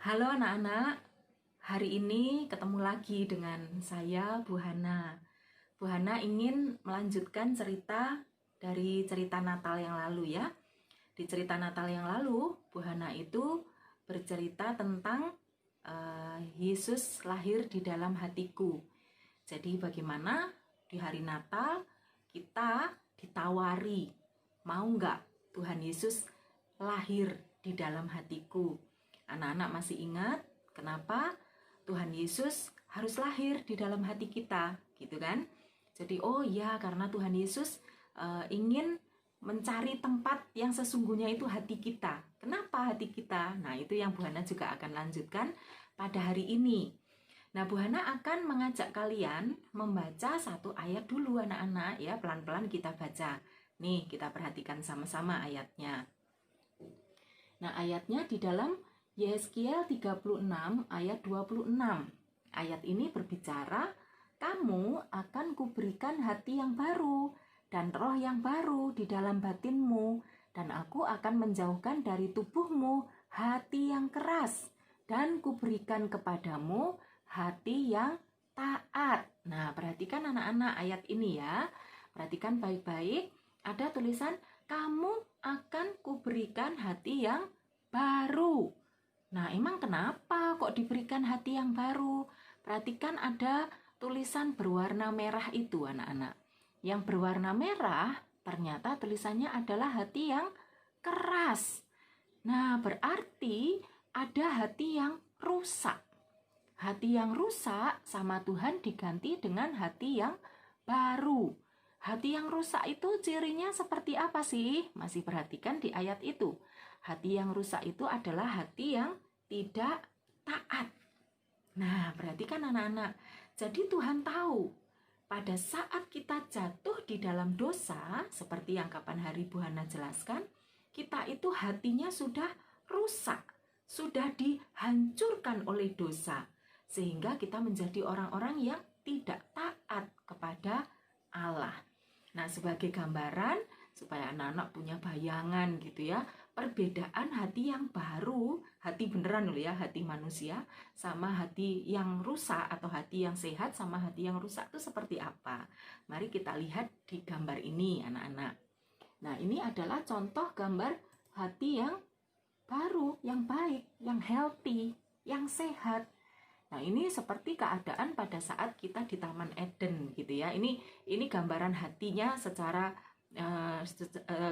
Halo anak-anak, hari ini ketemu lagi dengan saya Bu Hana. Bu Hana ingin melanjutkan cerita dari cerita Natal yang lalu ya. Di cerita Natal yang lalu, Bu Hana itu bercerita tentang Yesus lahir di dalam hatiku. Jadi bagaimana di hari Natal kita ditawari, mau nggak Tuhan Yesus lahir di dalam hatiku? Anak-anak masih ingat kenapa Tuhan Yesus harus lahir di dalam hati kita, gitu kan? Jadi oh ya, karena Tuhan Yesus ingin mencari tempat yang sesungguhnya itu hati kita. Kenapa hati kita? Nah, itu yang Bu Hana juga akan lanjutkan pada hari ini. Nah, Bu Hana akan mengajak kalian membaca satu ayat dulu anak-anak ya, pelan-pelan kita baca. Nih, kita perhatikan sama-sama ayatnya. Nah, ayatnya di dalam Yeskiel 36 ayat 26. Ayat ini berbicara, kamu akan kuberikan hati yang baru dan roh yang baru di dalam batinmu, dan aku akan menjauhkan dari tubuhmu hati yang keras, dan kuberikan kepadamu hati yang taat. Nah, perhatikan anak-anak ayat ini ya. Perhatikan baik-baik. Ada tulisan, kamu akan kuberikan hati yang baru. Nah, emang kenapa kok diberikan hati yang baru? Perhatikan ada tulisan berwarna merah itu anak-anak. Yang berwarna merah ternyata tulisannya adalah hati yang keras. Nah, berarti ada hati yang rusak. Hati yang rusak sama Tuhan diganti dengan hati yang baru. Hati yang rusak itu cirinya seperti apa sih? Masih perhatikan di ayat itu. Hati yang rusak itu adalah hati yang tidak taat. Nah, perhatikan anak-anak. Jadi Tuhan tahu pada saat kita jatuh di dalam dosa, seperti yang kapan hari Bu Hana jelaskan, kita itu hatinya sudah rusak, sudah dihancurkan oleh dosa, sehingga kita menjadi orang-orang yang tidak taat kepada Allah. Nah, sebagai gambaran, supaya anak-anak punya bayangan gitu ya, perbedaan hati yang baru, hati beneran loh ya, hati manusia, sama hati yang rusak atau hati yang sehat sama hati yang rusak itu seperti apa? Mari kita lihat di gambar ini anak-anak. Nah, ini adalah contoh gambar hati yang baru, yang baik, yang healthy, yang sehat. Nah, ini seperti keadaan pada saat kita di Taman Eden gitu ya. Ini gambaran hatinya secara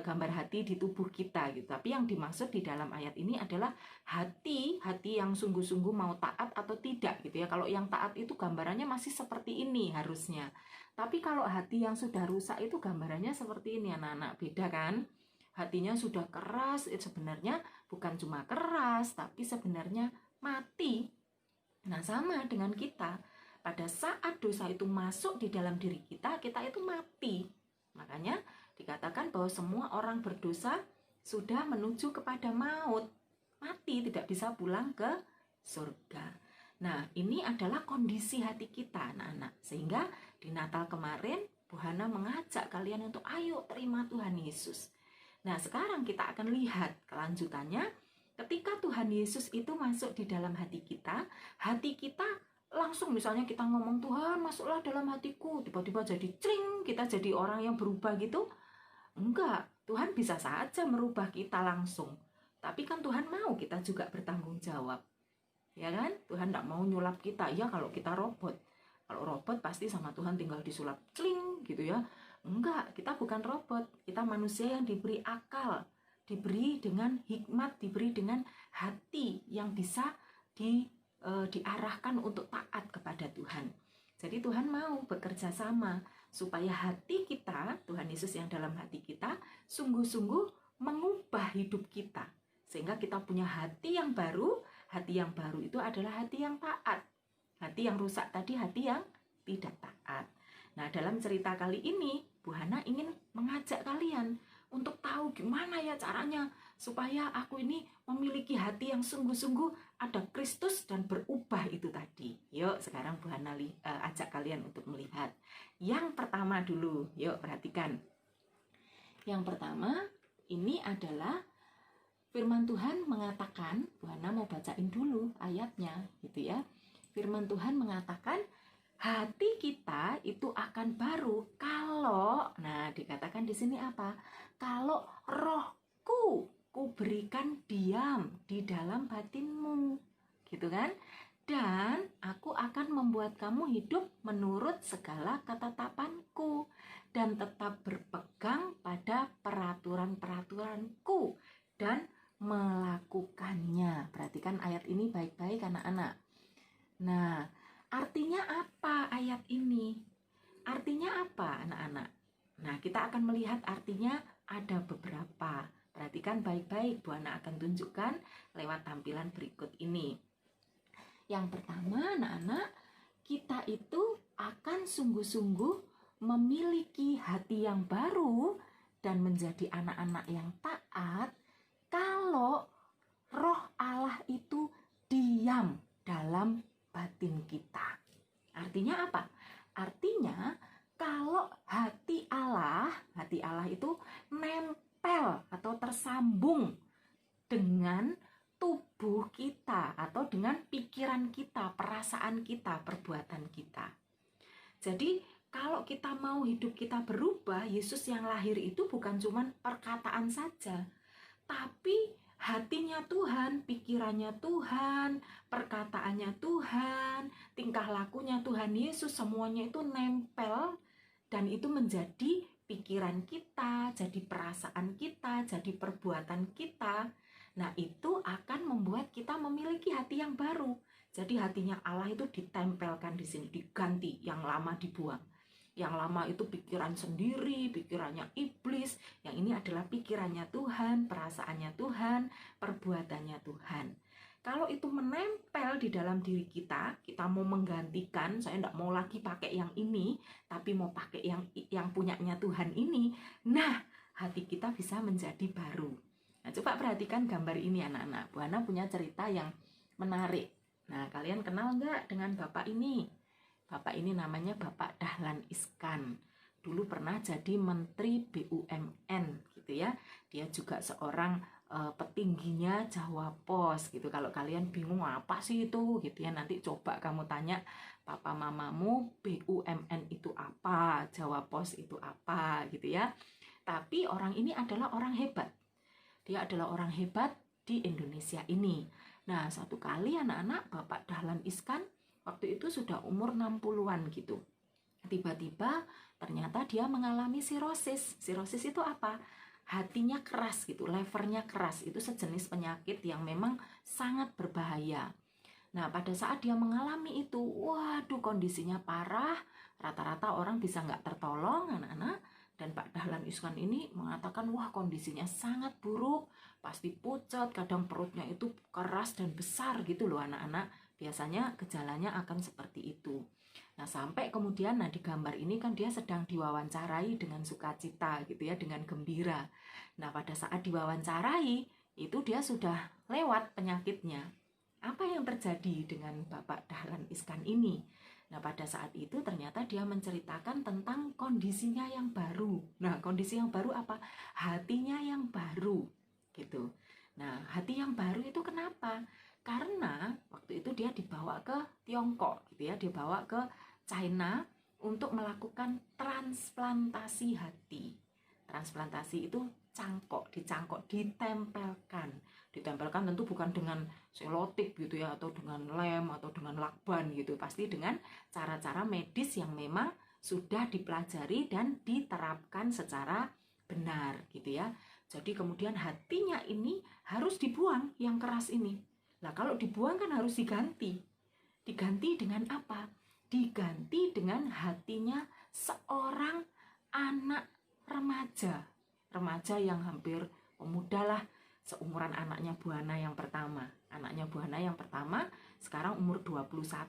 gambar hati di tubuh kita gitu. Tapi yang dimaksud di dalam ayat ini adalah hati yang sungguh-sungguh mau taat atau tidak gitu ya. Kalau yang taat itu gambarannya masih seperti ini harusnya. Tapi kalau hati yang sudah rusak itu gambarannya seperti ini anak-anak. Beda kan? Hatinya sudah keras, itu sebenarnya bukan cuma keras, tapi sebenarnya mati. Nah, sama dengan kita. Pada saat dosa itu masuk di dalam diri kita, kita itu mati. Makanya dikatakan bahwa semua orang berdosa sudah menuju kepada maut. Mati, tidak bisa pulang ke surga. Nah, ini adalah kondisi hati kita, anak-anak. Sehingga di Natal kemarin, Bu Hana mengajak kalian untuk ayo terima Tuhan Yesus. Nah, sekarang kita akan lihat kelanjutannya. Ketika Tuhan Yesus itu masuk di dalam hati kita langsung misalnya kita ngomong, Tuhan masuklah dalam hatiku, tiba-tiba jadi cling, kita jadi orang yang berubah gitu. Enggak, Tuhan bisa saja merubah kita langsung. Tapi kan Tuhan mau kita juga bertanggung jawab. Ya kan? Tuhan tidak mau nyulap kita. Ya kalau kita robot. Kalau robot pasti sama Tuhan tinggal disulap cling gitu ya. Enggak, kita bukan robot. Kita manusia yang diberi akal, diberi dengan hikmat, diberi dengan hati yang bisa diarahkan untuk taat kepada Tuhan. Jadi Tuhan mau bekerja sama supaya hati kita, Tuhan Yesus yang dalam hati kita, sungguh-sungguh mengubah hidup kita. Sehingga kita punya hati yang baru. Hati yang baru itu adalah hati yang taat. Hati yang rusak tadi hati yang tidak taat. Nah, dalam cerita kali ini, Bu Hana ingin mengajak kalian untuk tahu gimana ya caranya supaya aku ini memiliki hati yang sungguh-sungguh ada Kristus dan berubah itu tadi. Yuk, sekarang Bu Hana ajak kalian untuk melihat. Yang pertama dulu, yuk perhatikan. Yang pertama, ini adalah Firman Tuhan mengatakan, Bu Hana mau bacain dulu ayatnya gitu ya. Firman Tuhan mengatakan hati kita itu akan baru kalau, nah dikatakan di sini apa? Kalau rohku ku berikan diam di dalam batinmu, gitu kan? Dan aku akan membuat kamu hidup menurut segala ketetapanku dan tetap berpegang pada peraturan-peraturanku dan melakukannya. Perhatikan ayat ini baik-baik anak-anak. Nah, artinya apa ayat ini? Artinya apa anak-anak? Nah, kita akan melihat artinya ada beberapa. Perhatikan baik-baik, Bu Hana akan tunjukkan lewat tampilan berikut ini. Yang pertama anak-anak, kita itu akan sungguh-sungguh memiliki hati yang baru dan menjadi anak-anak yang taat kalau roh Allah itu diam dalam batin kita. Artinya apa? Artinya kalau hati Allah itu nempel atau tersambung dengan tubuh kita atau dengan pikiran kita, perasaan kita, perbuatan kita. Jadi kalau kita mau hidup kita berubah, Yesus yang lahir itu bukan cuma perkataan saja, tapi hatinya Tuhan, pikirannya Tuhan, perkataannya Tuhan, tingkah lakunya Tuhan Yesus, semuanya itu nempel dan itu menjadi pikiran kita, jadi perasaan kita, jadi perbuatan kita. Nah, itu akan membuat kita memiliki hati yang baru. Jadi hatinya Allah itu ditempelkan di sini, diganti, yang lama dibuang. Yang lama itu pikiran sendiri, pikirannya iblis. Yang ini adalah pikirannya Tuhan, perasaannya Tuhan, perbuatannya Tuhan. Kalau itu menempel di dalam diri kita, kita mau menggantikan, saya tidak mau lagi pakai yang ini, tapi mau pakai yang punyanya Tuhan ini. Nah, hati kita bisa menjadi baru. Nah, coba perhatikan gambar ini anak-anak. Bu Hana punya cerita yang menarik. Nah, kalian kenal nggak dengan bapak ini? Bapak ini namanya Bapak Dahlan Iskan. Dulu pernah jadi Menteri BUMN gitu ya. Dia juga seorang petingginya Jawa Pos gitu. Kalau kalian bingung apa sih itu gitu ya, nanti coba kamu tanya papa mamamu, BUMN itu apa, Jawa Pos itu apa gitu ya. Tapi orang ini adalah orang hebat. Dia adalah orang hebat di Indonesia ini. Nah, satu kali anak-anak Bapak Dahlan Iskan waktu itu sudah umur 60-an gitu. Tiba-tiba ternyata dia mengalami sirosis. Sirosis itu apa? Hatinya keras gitu, levernya keras. Itu sejenis penyakit yang memang sangat berbahaya. Nah, pada saat dia mengalami itu, waduh kondisinya parah. Rata-rata orang bisa nggak tertolong anak-anak. Dan Pak Dahlan Iskan ini mengatakan, wah kondisinya sangat buruk, pasti pucat, kadang perutnya itu keras dan besar gitu loh anak-anak. Biasanya gejalanya akan seperti itu. Nah sampai kemudian, nah di gambar ini kan dia sedang diwawancarai dengan sukacita gitu ya, dengan gembira. Nah pada saat diwawancarai, itu dia sudah lewat penyakitnya. Apa yang terjadi dengan Bapak Dahlan Iskan ini? Nah pada saat itu ternyata dia menceritakan tentang kondisinya yang baru. Nah kondisi yang baru apa? Hatinya yang baru gitu. Nah hati yang baru itu kenapa? Karena waktu itu dia dibawa ke Tiongkok gitu ya, dibawa ke China untuk melakukan transplantasi hati. Transplantasi itu dicangkok, ditempelkan tentu bukan dengan selotip gitu ya, atau dengan lem atau dengan lakban gitu, pasti dengan cara-cara medis yang memang sudah dipelajari dan diterapkan secara benar gitu ya. Jadi kemudian hatinya ini harus dibuang yang keras ini. Nah kalau dibuang kan harus diganti dengan apa? Diganti dengan hatinya seorang anak remaja yang hampir pemuda lah, seumuran anaknya Bu Hana yang pertama. Anaknya Bu Hana yang pertama sekarang umur 21.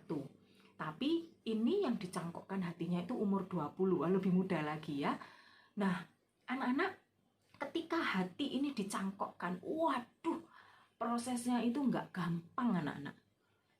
Tapi ini yang dicangkokkan hatinya itu umur 20, lebih muda lagi ya. Nah, anak-anak ketika hati ini dicangkokkan, waduh, prosesnya itu nggak gampang anak-anak.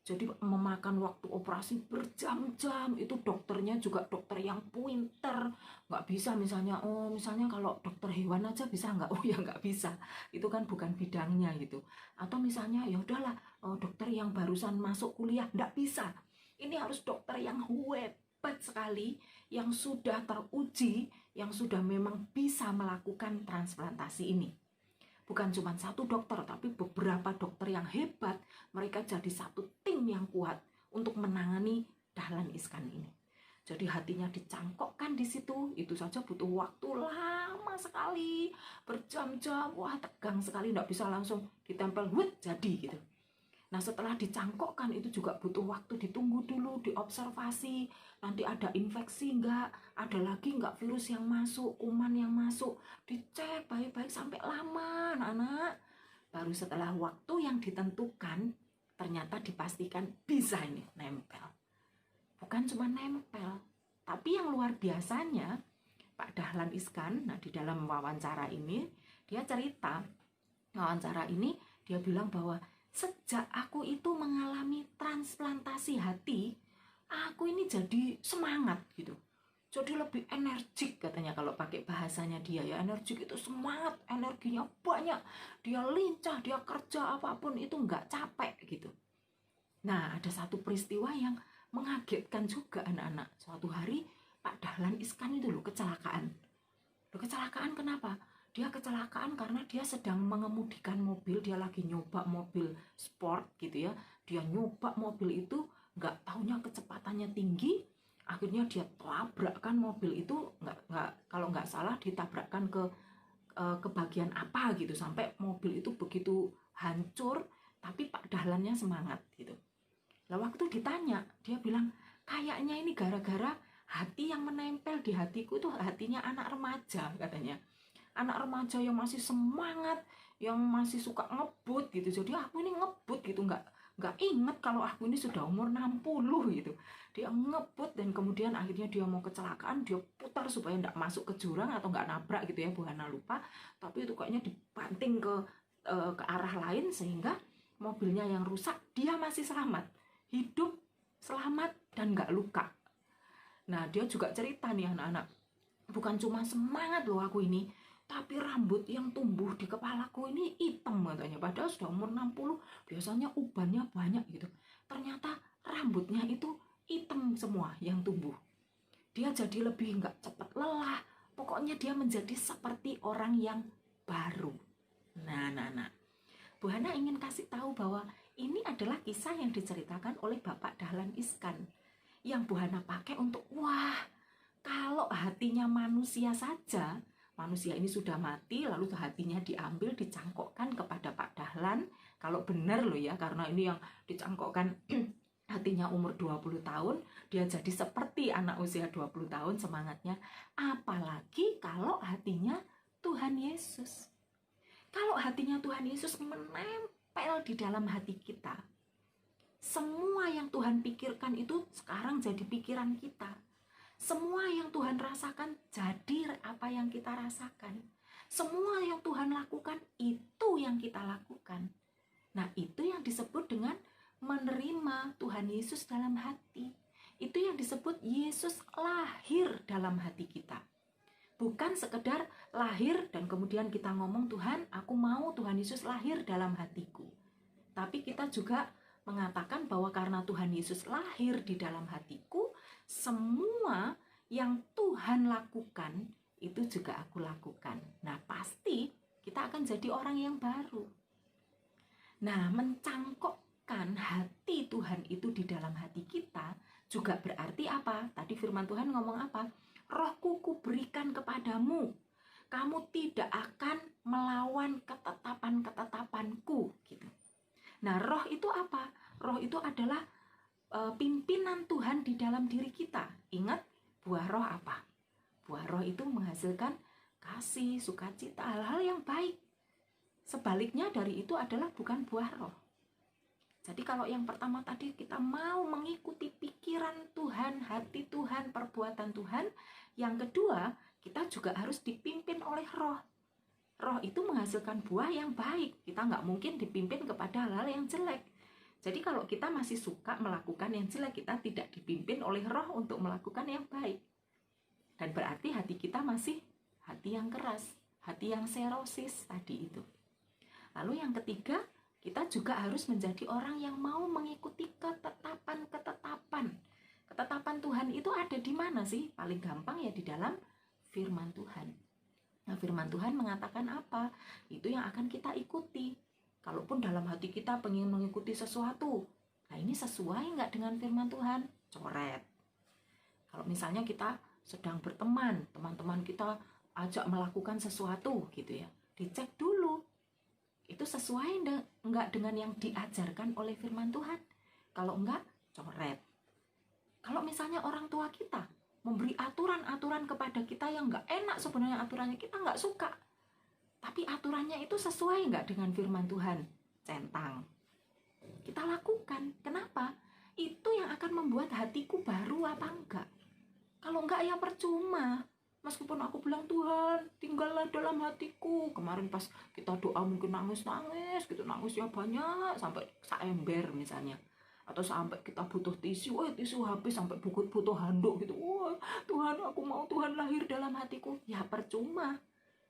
Jadi memakan waktu operasi berjam-jam. Itu dokternya juga dokter yang pinter. Nggak bisa misalnya, misalnya kalau dokter hewan aja bisa nggak? Oh ya nggak bisa. Itu kan bukan bidangnya gitu. Atau misalnya ya udahlah, dokter yang barusan masuk kuliah nggak bisa. Ini harus dokter yang hebat sekali, yang sudah teruji, yang sudah memang bisa melakukan transplantasi ini. Bukan cuma satu dokter, tapi beberapa dokter yang hebat. Mereka jadi satu tim yang kuat untuk menangani Dahlan Iskan ini. Jadi hatinya dicangkokkan di situ, itu saja butuh waktu lama sekali, berjam-jam, wah tegang sekali, nggak bisa langsung ditempel, jadi gitu. Nah setelah dicangkokkan itu juga butuh waktu, ditunggu dulu, diobservasi, nanti ada infeksi enggak, ada lagi enggak virus yang masuk, kuman yang masuk, dicek baik-baik sampai lama anak-anak. Baru setelah waktu yang ditentukan, ternyata dipastikan bisa ini nempel. Bukan cuma nempel, tapi yang luar biasanya Pak Dahlan Iskan, nah di dalam wawancara ini, dia cerita, wawancara ini dia bilang bahwa sejak aku itu mengalami transplantasi hati, aku ini jadi semangat gitu. Jadi lebih energik katanya kalau pakai bahasanya dia ya. Energik itu semangat, energinya banyak. Dia lincah, dia kerja apapun itu nggak capek gitu. Nah ada satu peristiwa yang mengagetkan juga anak-anak. Suatu hari Pak Dahlan Iskan itu loh kecelakaan. Kecelakaan kenapa? Dia kecelakaan karena dia sedang mengemudikan mobil, dia lagi nyoba mobil sport gitu ya. Dia nyoba mobil itu, nggak taunya kecepatannya tinggi, akhirnya dia tabrakkan mobil itu, kalau nggak salah ditabrakkan ke bagian apa gitu, sampai mobil itu begitu hancur, tapi Pak Dahlannya semangat gitu. Lah waktu ditanya, dia bilang, kayaknya ini gara-gara hati yang menempel di hatiku itu hatinya anak remaja katanya. Anak remaja yang masih semangat, yang masih suka ngebut gitu. Jadi aku ini ngebut gitu, nggak inget kalau aku ini sudah umur 60 gitu. Dia ngebut dan kemudian akhirnya dia mau kecelakaan, dia putar supaya nggak masuk ke jurang atau nggak nabrak gitu ya, Bu Hana lupa. Tapi itu kayaknya dibanting ke arah lain sehingga mobilnya yang rusak, dia masih selamat, hidup, selamat dan nggak luka. Nah dia juga cerita nih anak-anak, bukan cuma semangat loh aku ini, tapi rambut yang tumbuh di kepalaku ini hitam katanya. Padahal sudah umur 60, biasanya ubannya banyak gitu. Ternyata rambutnya itu hitam semua yang tumbuh. Dia jadi lebih nggak cepat lelah. Pokoknya dia menjadi seperti orang yang baru. Nah. Bu Hana ingin kasih tahu bahwa ini adalah kisah yang diceritakan oleh Bapak Dahlan Iskan. Yang Bu Hana pakai untuk, wah, kalau hatinya manusia saja, manusia ini sudah mati, lalu hatinya diambil, dicangkokkan kepada Pak Dahlan. Kalau benar loh ya, karena ini yang dicangkokkan hatinya umur 20 tahun, dia jadi seperti anak usia 20 tahun semangatnya. Apalagi kalau hatinya Tuhan Yesus. Kalau hatinya Tuhan Yesus menempel di dalam hati kita, semua yang Tuhan pikirkan itu sekarang jadi pikiran kita. Semua yang Tuhan rasakan jadi apa yang kita rasakan. Semua yang Tuhan lakukan itu yang kita lakukan. Nah itu yang disebut dengan menerima Tuhan Yesus dalam hati. Itu yang disebut Yesus lahir dalam hati kita. Bukan sekedar lahir dan kemudian kita ngomong, Tuhan aku mau Tuhan Yesus lahir dalam hatiku. Tapi kita juga mengatakan bahwa karena Tuhan Yesus lahir di dalam hatiku, semua yang Tuhan lakukan itu juga aku lakukan. Nah pasti kita akan jadi orang yang baru. Nah mencangkokkan hati Tuhan itu di dalam hati kita juga berarti apa? Tadi firman Tuhan ngomong apa? Rohku kuberikan kepadamu, kamu tidak akan melawan ketetapan-ketetapanku gitu. Nah roh itu apa? Roh itu adalah pimpinan Tuhan di dalam diri kita. Ingat, buah roh apa? Buah roh itu menghasilkan kasih, sukacita, hal-hal yang baik. Sebaliknya dari itu adalah bukan buah roh. Jadi kalau yang pertama tadi kita mau mengikuti pikiran Tuhan, hati Tuhan, perbuatan Tuhan. Yang kedua, kita juga harus dipimpin oleh roh. Roh itu menghasilkan buah yang baik. Kita nggak mungkin dipimpin kepada hal-hal yang jelek. Jadi kalau kita masih suka melakukan yang jelek, kita tidak dipimpin oleh roh untuk melakukan yang baik. Dan berarti hati kita masih hati yang keras, hati yang serosis tadi itu. Lalu yang ketiga, kita juga harus menjadi orang yang mau mengikuti ketetapan-ketetapan. Ketetapan Tuhan itu ada di mana sih? Paling gampang ya di dalam firman Tuhan. Nah, firman Tuhan mengatakan apa? Itu yang akan kita ikuti. Kalaupun dalam hati kita pengen mengikuti sesuatu, nah ini sesuai nggak dengan firman Tuhan? Coret. Kalau misalnya kita sedang berteman, teman-teman kita ajak melakukan sesuatu gitu ya, dicek dulu. Itu sesuai enggak dengan yang diajarkan oleh firman Tuhan? Kalau enggak, coret. Kalau misalnya orang tua kita memberi aturan-aturan kepada kita yang enggak enak, sebenarnya aturannya kita enggak suka, tapi aturannya itu sesuai enggak dengan firman Tuhan? Centang. Kita lakukan. Kenapa? Itu yang akan membuat hatiku baru apa enggak? Kalau enggak ya percuma. Meskipun aku bilang, Tuhan tinggallah dalam hatiku. Kemarin pas kita doa mungkin nangis-nangis gitu, nangisnya banyak sampai seember misalnya. Atau sampai kita butuh tisu, tisu habis, sampai butuh handuk gitu. Wah, Tuhan aku mau Tuhan lahir dalam hatiku. Ya percuma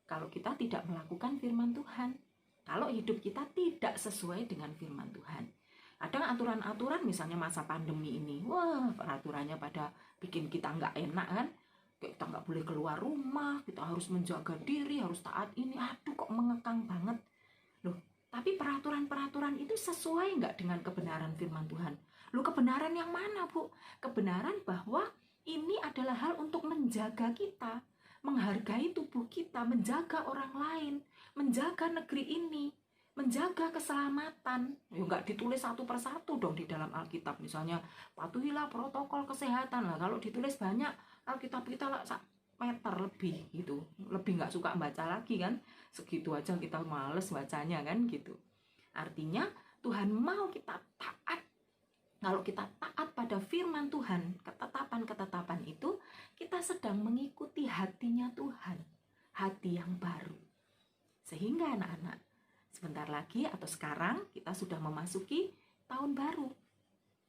kalau kita tidak melakukan firman Tuhan. Kalau hidup kita tidak sesuai dengan firman Tuhan. Kadang aturan-aturan misalnya masa pandemi ini, wah peraturannya pada bikin kita nggak enak kan. Kita nggak boleh keluar rumah, kita harus menjaga diri, harus taat ini. Aduh kok mengekang banget. Loh, tapi peraturan-peraturan itu sesuai nggak dengan kebenaran firman Tuhan? Loh, kebenaran yang mana, Bu? Kebenaran bahwa ini adalah hal untuk menjaga kita, menghargai tubuh kita, menjaga orang lain, menjaga negeri ini, menjaga keselamatan. Ya nggak ditulis satu persatu dong di dalam Alkitab. Misalnya, patuhilah protokol kesehatan. Lah kalau ditulis banyak, Alkitab kita lah meter lebih gitu, lebih nggak suka baca lagi kan, segitu aja kita males bacanya kan gitu. Artinya Tuhan mau kita taat. Kalau kita taat pada firman Tuhan, ketetapan-ketetapan itu, kita sedang mengikuti hatinya Tuhan, hati yang baru. Sehingga anak-anak, sebentar lagi atau sekarang kita sudah memasuki tahun baru.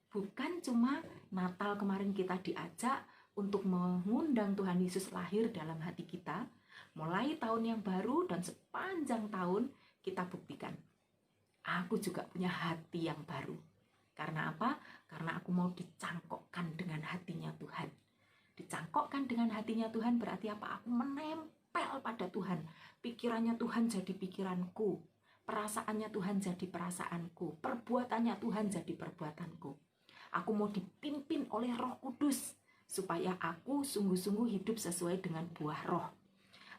Bukan cuma Natal kemarin kita diajak untuk mengundang Tuhan Yesus lahir dalam hati kita. Mulai tahun yang baru dan sepanjang tahun kita buktikan, aku juga punya hati yang baru. Karena apa? Karena aku mau dicangkokkan dengan hatinya Tuhan. Dicangkokkan dengan hatinya Tuhan berarti apa? Aku menempel pada Tuhan. Pikirannya Tuhan jadi pikiranku. Perasaannya Tuhan jadi perasaanku. Perbuatannya Tuhan jadi perbuatanku. Aku mau dipimpin oleh Roh Kudus supaya aku sungguh-sungguh hidup sesuai dengan buah roh.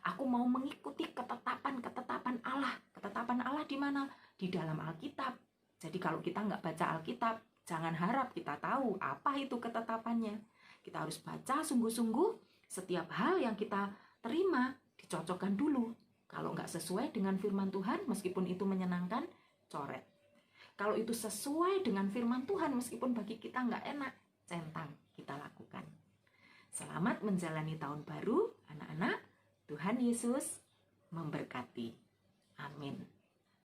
Aku mau mengikuti ketetapan-ketetapan Allah. Ketetapan Allah di mana? Di dalam Alkitab. Jadi kalau kita nggak baca Alkitab, jangan harap kita tahu apa itu ketetapannya. Kita harus baca sungguh-sungguh. Setiap hal yang kita terima, dicocokkan dulu. Kalau nggak sesuai dengan firman Tuhan, meskipun itu menyenangkan, coret. Kalau itu sesuai dengan firman Tuhan, meskipun bagi kita nggak enak, centang, kita lakukan. Selamat menjalani tahun baru, anak-anak. Tuhan Yesus memberkati. Amin.